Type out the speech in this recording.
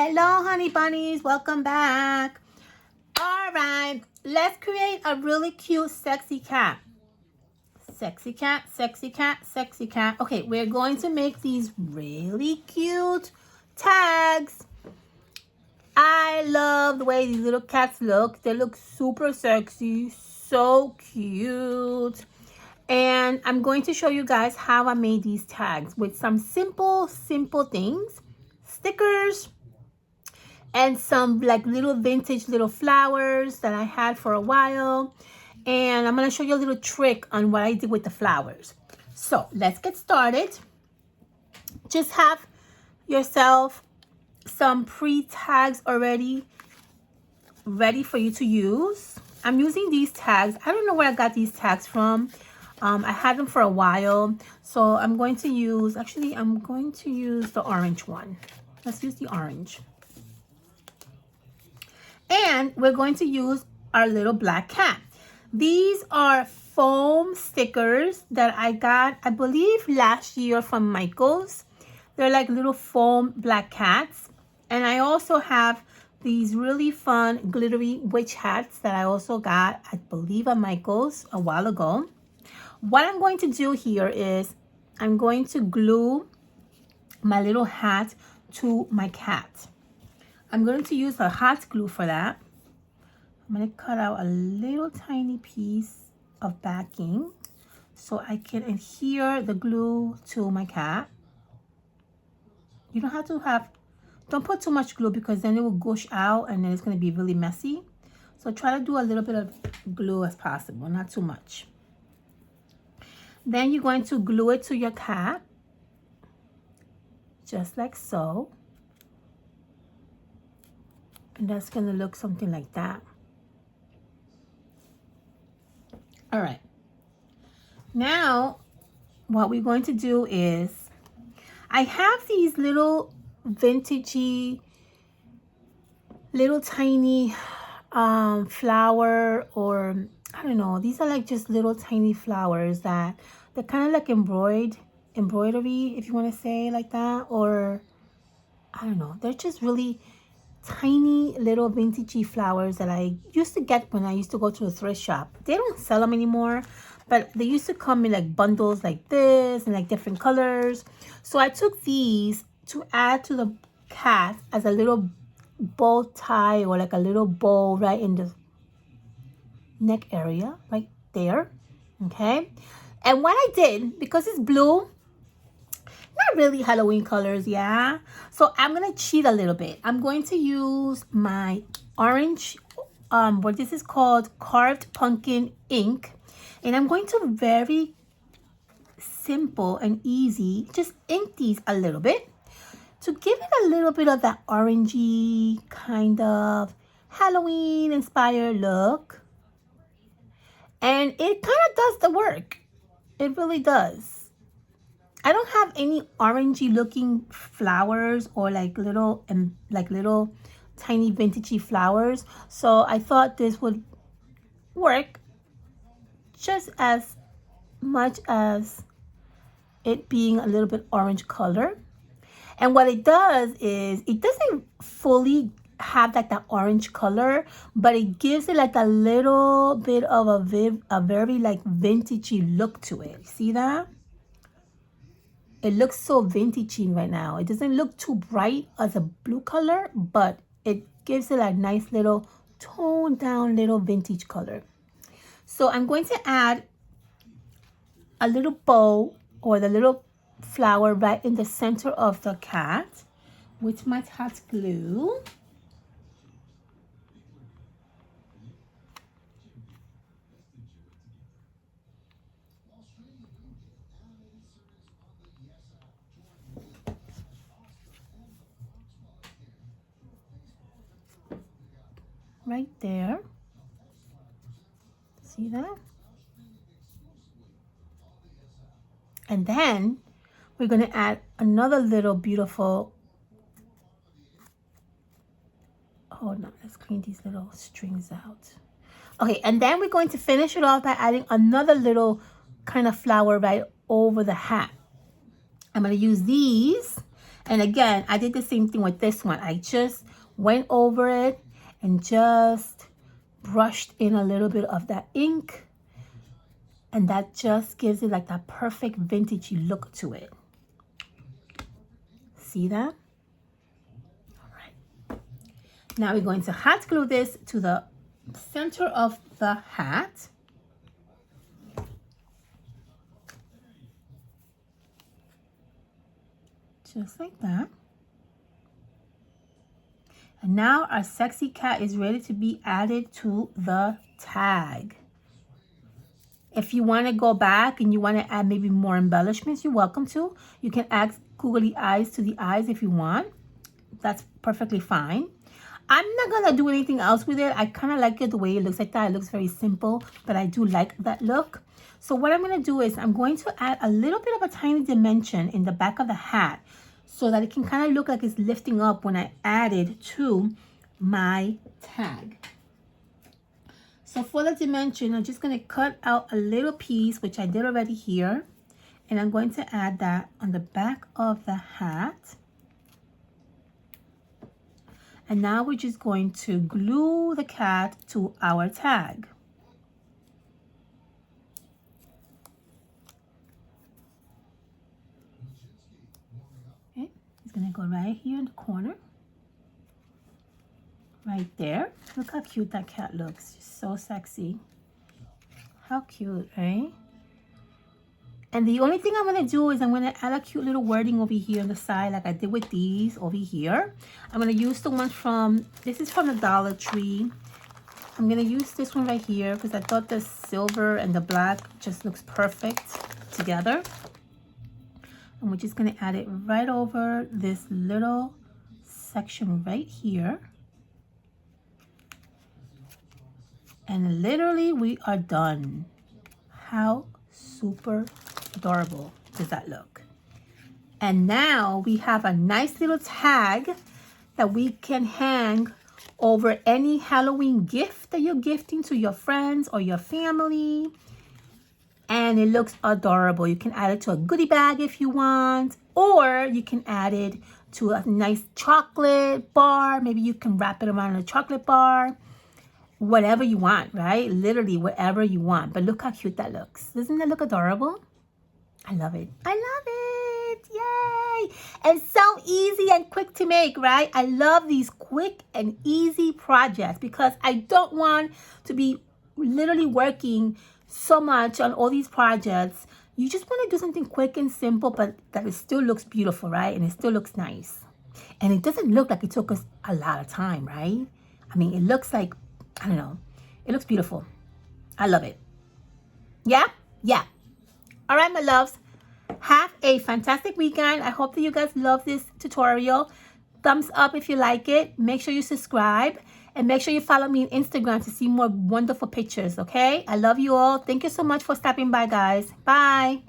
Hello, honey bunnies. Welcome back. All right, let's create a really cute, sexy cat. Sexy cat, sexy cat, sexy cat. Okay, we're going to make these really cute tags. I love the way these little cats look. They look super sexy, so cute. And I'm going to show you guys how I made these tags with some simple things. Stickers and some like little vintage little flowers that I had for a while. And I'm going to show you a little trick on what I did with the flowers. So let's get started. Just have yourself some pre-tags already ready for you to use. I'm using these tags. I don't know where I got these tags from. I had them for a while. So I'm going to use, actually, I'm going to use the orange one. Let's use the orange. And we're going to use our little black cat. These are foam stickers that I got, I believe, last year from Michael's. They're like little foam black cats. And I also have these really fun glittery witch hats that I also got, I believe, at Michael's a while ago. What I'm going to do here is I'm going to glue my little hat to my cat. I'm going to use a hot glue for that. I'm going to cut out a little tiny piece of backing so I can adhere the glue to my cat. You don't have to don't put too much glue because then it will gush out and then it's going to be really messy. So try to do a little bit of glue as possible, not too much. Then you're going to glue it to your cat, just like so. And that's going to look something like that. All right. Now, what we're going to do is, I have these little vintagey, little tiny flower, or I don't know. These are like just little tiny flowers that they're kind of like embroidery, if you want to say like that, or I don't know. They're just really tiny little vintagey flowers that I used to get when I used to go to a thrift shop. They don't sell them anymore, but they used to come in like bundles like this and like different colors. So I took these to add to the cat as a little bow tie or like a little bow right in the neck area right there. Okay, and what I did, because it's blue, not really Halloween colors, yeah. So I'm gonna cheat a little bit. I'm going to use my orange, what this is called carved pumpkin ink, and I'm going to very simple and easy just ink these a little bit to give it a little bit of that orangey kind of Halloween inspired look. And it kind of does the work. It really does. I don't have any orangey looking flowers or like little tiny vintagey flowers. So I thought this would work just as much as it being a little bit orange color. And what it does is it doesn't fully have like that orange color, but it gives it like a little bit of a very like vintagey look to it. See that? It looks so vintagey right now. It doesn't look too bright as a blue color, but it gives it a nice little toned down little vintage color. So I'm going to add a little bow or the little flower right in the center of the cat with my hot glue. Right there. See that? And then we're going to add another little beautiful, hold on, let's clean these little strings out. Okay, and then we're going to finish it off by adding another little kind of flower right over the hat. I'm going to use these, And again, I did the same thing with this one. I just went over it and just brushed in a little bit of that ink. And that just gives it like that perfect vintagey look to it. See that? All right. Now we're going to hot glue this to the center of the hat. Just like that. And now our sexy cat is ready to be added to the tag. If you want to go back and you want to add maybe more embellishments, you're welcome to. You can add googly eyes to the eyes if you want. That's perfectly fine. I'm not going to do anything else with it. I kind of like it the way it looks like that. It looks very simple, but I do like that look. So what I'm going to do is I'm going to add a little bit of a tiny dimension in the back of the hat so that it can kind of look like it's lifting up when I add it to my tag. So for the dimension, I'm just going to cut out a little piece, which I did already here. And I'm going to add that on the back of the hat. And now we're just going to glue the cat to our tag. Okay, it's going to go right here in the corner. Right there. Look how cute that cat looks. She's so sexy. How cute, right? And the only thing I'm going to do is I'm going to add a cute little wording over here on the side like I did with these over here. I'm going to use the one from, this is from the Dollar Tree. I'm going to use this one right here because I thought the silver and the black just looks perfect together. And we're just going to add it right over this little section right here. And literally we are done. How super adorable does that look? And now we have a nice little tag that we can hang over any Halloween gift that you're gifting to your friends or your family. And it looks adorable. You can add it to a goodie bag if you want, or you can add it to a nice chocolate bar. Maybe you can wrap it around a chocolate bar. Whatever you want, right? Literally whatever you want. But look how cute that looks. Doesn't that look adorable? I love it. I love it. Yay! And so easy and quick to make, right? I love these quick and easy projects because I don't want to be literally working so much on all these projects. You just want to do something quick and simple, but that it still looks beautiful, right? And it still looks nice. And it doesn't look like it took us a lot of time, right? I mean, it looks like, I don't know. It looks beautiful. I love it. Yeah? Yeah. All right, my loves. Have a fantastic weekend. I hope that you guys love this tutorial. Thumbs up if you like it. Make sure you subscribe. And make sure you follow me on Instagram to see more wonderful pictures, okay? I love you all. Thank you so much for stopping by, guys. Bye.